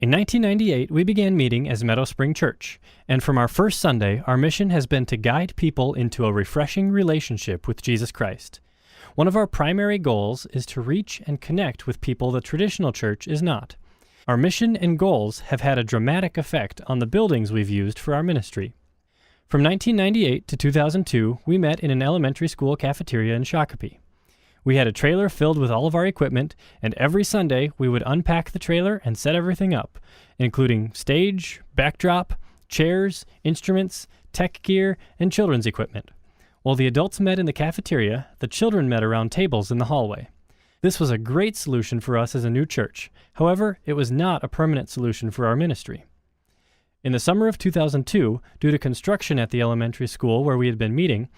In 1998, we began meeting as Meadow Spring Church, and from our first Sunday, our mission has been to guide people into a refreshing relationship with Jesus Christ. One of our primary goals is to reach and connect with people the traditional church is not. Our mission and goals have had a dramatic effect on the buildings we've used for our ministry. From 1998 to 2002, we met in an elementary school cafeteria in Shakopee. We had a trailer filled with all of our equipment, and every Sunday we would unpack the trailer and set everything up, including stage, backdrop, chairs, instruments, tech gear, and children's equipment. While the adults met in the cafeteria, the children met around tables in the hallway. This was a great solution for us as a new church. However, it was not a permanent solution for our ministry. In the summer of 2002, due to construction at the elementary school where we had been meeting,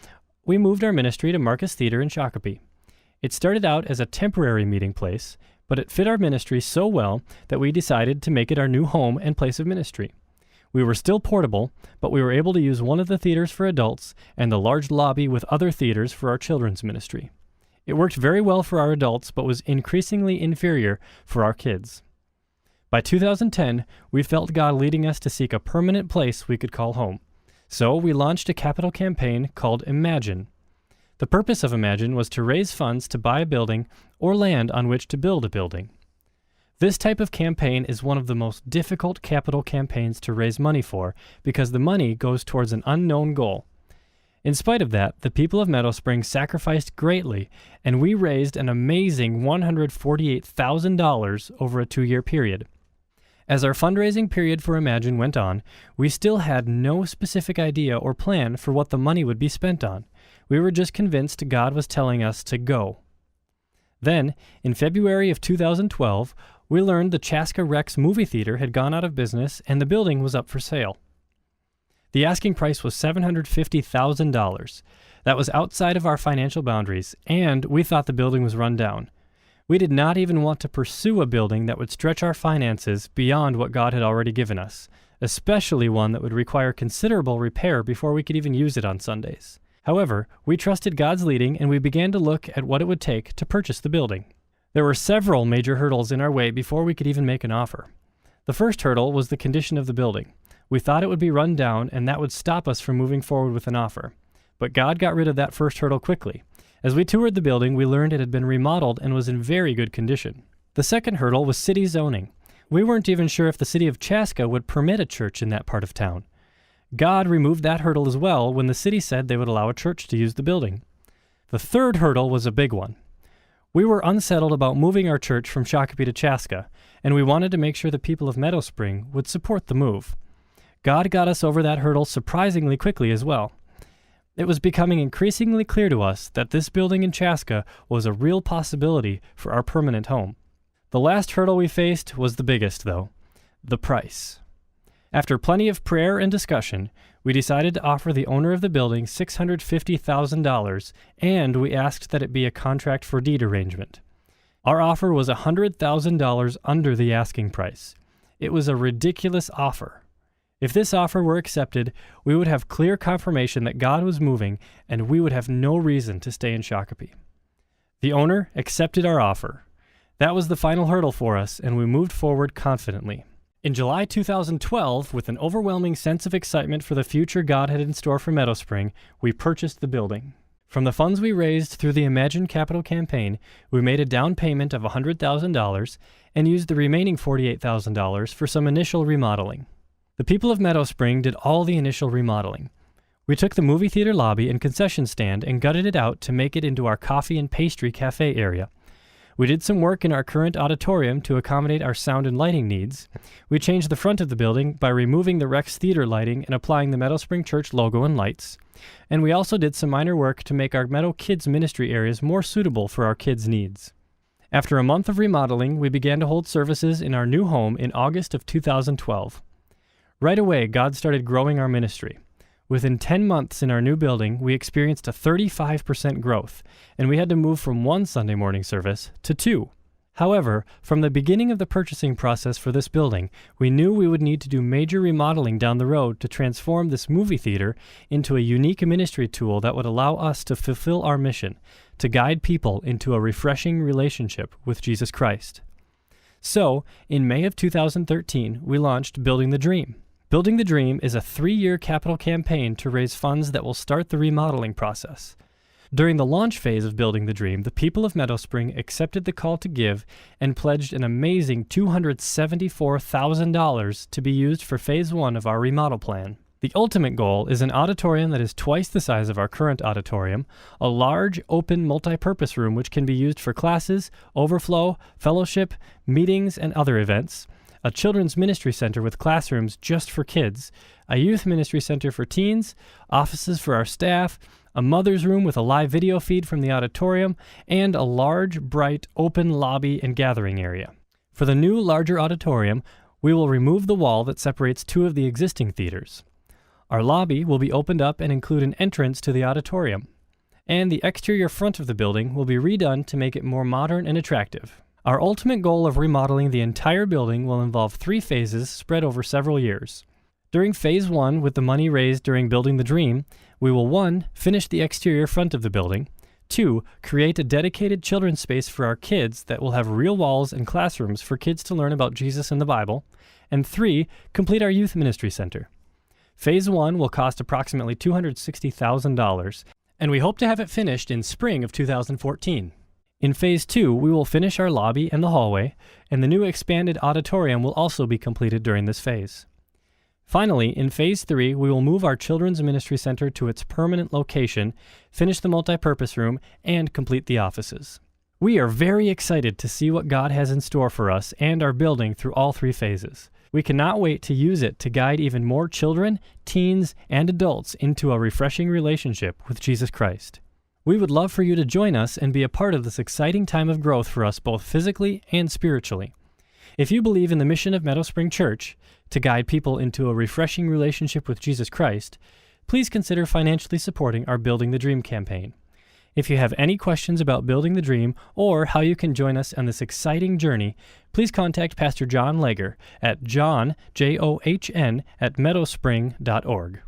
we moved our ministry to Marcus Theater in Shakopee. It started out as a temporary meeting place, but it fit our ministry so well that we decided to make it our new home and place of ministry. We were still portable, but we were able to use one of the theaters for adults and the large lobby with other theaters for our children's ministry. It worked very well for our adults, but was increasingly inferior for our kids. By 2010, we felt God leading us to seek a permanent place we could call home. So we launched a capital campaign called Imagine. The purpose of Imagine was to raise funds to buy a building or land on which to build a building. This type of campaign is one of the most difficult capital campaigns to raise money for because the money goes towards an unknown goal. In spite of that, the people of Meadow Spring sacrificed greatly, and we raised an amazing $148,000 over a 2-year period. As our fundraising period for Imagine went on, we still had no specific idea or plan for what the money would be spent on. We were just convinced God was telling us to go. Then, in February of 2012, we learned the Chaska Rex movie theater had gone out of business and the building was up for sale. The asking price was $750,000. That was outside of our financial boundaries, and we thought the building was run down. We did not even want to pursue a building that would stretch our finances beyond what God had already given us, especially one that would require considerable repair before we could even use it on Sundays. However, we trusted God's leading and we began to look at what it would take to purchase the building. There were several major hurdles in our way before we could even make an offer. The first hurdle was the condition of the building. We thought it would be run down and that would stop us from moving forward with an offer. But God got rid of that first hurdle quickly. As we toured the building, we learned it had been remodeled and was in very good condition. The second hurdle was city zoning. We weren't even sure if the city of Chaska would permit a church in that part of town. God removed that hurdle as well when the city said they would allow a church to use the building. The third hurdle was a big one. We were unsettled about moving our church from Shakopee to Chaska, and we wanted to make sure the people of Meadow Spring would support the move. God got us over that hurdle surprisingly quickly as well. It was becoming increasingly clear to us that this building in Chaska was a real possibility for our permanent home. The last hurdle we faced was the biggest, though: the price. After plenty of prayer and discussion, we decided to offer the owner of the building $650,000, and we asked that it be a contract for deed arrangement. Our offer was $100,000 under the asking price. It was a ridiculous offer. If this offer were accepted, we would have clear confirmation that God was moving, and we would have no reason to stay in Shakopee. The owner accepted our offer. That was the final hurdle for us, and we moved forward confidently. In July 2012, with an overwhelming sense of excitement for the future God had in store for Meadow Spring, we purchased the building. From the funds we raised through the Imagine Capital campaign, we made a down payment of $100,000 and used the remaining $48,000 for some initial remodeling. The people of Meadow Spring did all the initial remodeling. We took the movie theater lobby and concession stand and gutted it out to make it into our coffee and pastry cafe area. We did some work in our current auditorium to accommodate our sound and lighting needs. We changed the front of the building by removing the Rex Theater lighting and applying the Meadow Spring Church logo and lights. And we also did some minor work to make our Meadow Kids ministry areas more suitable for our kids' needs. After a month of remodeling, we began to hold services in our new home in August of 2012. Right away, God started growing our ministry. Within 10 months in our new building, we experienced a 35% growth, and we had to move from 1 Sunday morning service to 2. However, from the beginning of the purchasing process for this building, we knew we would need to do major remodeling down the road to transform this movie theater into a unique ministry tool that would allow us to fulfill our mission, to guide people into a refreshing relationship with Jesus Christ. So, in May of 2013, we launched Building the Dream. Building the Dream is a 3-year capital campaign to raise funds that will start the remodeling process. During the launch phase of Building the Dream, the people of Meadow Spring accepted the call to give and pledged an amazing $274,000 to be used for Phase 1 of our remodel plan. The ultimate goal is an auditorium that is twice the size of our current auditorium, a large, open, multi-purpose room which can be used for classes, overflow, fellowship, meetings, and other events, a children's ministry center with classrooms just for kids, a youth ministry center for teens, offices for our staff, a mother's room with a live video feed from the auditorium, and a large, bright, open lobby and gathering area. For the new, larger auditorium, we will remove the wall that separates 2 of the existing theaters. Our lobby will be opened up and include an entrance to the auditorium, and the exterior front of the building will be redone to make it more modern and attractive. Our ultimate goal of remodeling the entire building will involve 3 phases spread over several years. During Phase 1, with the money raised during Building the Dream, we will 1. Finish the exterior front of the building, 2. Create a dedicated children's space for our kids that will have real walls and classrooms for kids to learn about Jesus and the Bible, and 3. Complete our youth ministry center. Phase 1 will cost approximately $260,000, and we hope to have it finished in spring of 2014. In Phase 2, we will finish our lobby and the hallway, and the new expanded auditorium will also be completed during this phase. Finally, in Phase 3, we will move our Children's Ministry Center to its permanent location, finish the multipurpose room, and complete the offices. We are very excited to see what God has in store for us and our building through all 3 phases. We cannot wait to use it to guide even more children, teens, and adults into a refreshing relationship with Jesus Christ. We would love for you to join us and be a part of this exciting time of growth for us both physically and spiritually. If you believe in the mission of Meadow Spring Church, to guide people into a refreshing relationship with Jesus Christ, please consider financially supporting our Building the Dream campaign. If you have any questions about Building the Dream or how you can join us on this exciting journey, please contact Pastor John Lager at john@meadowspring.org.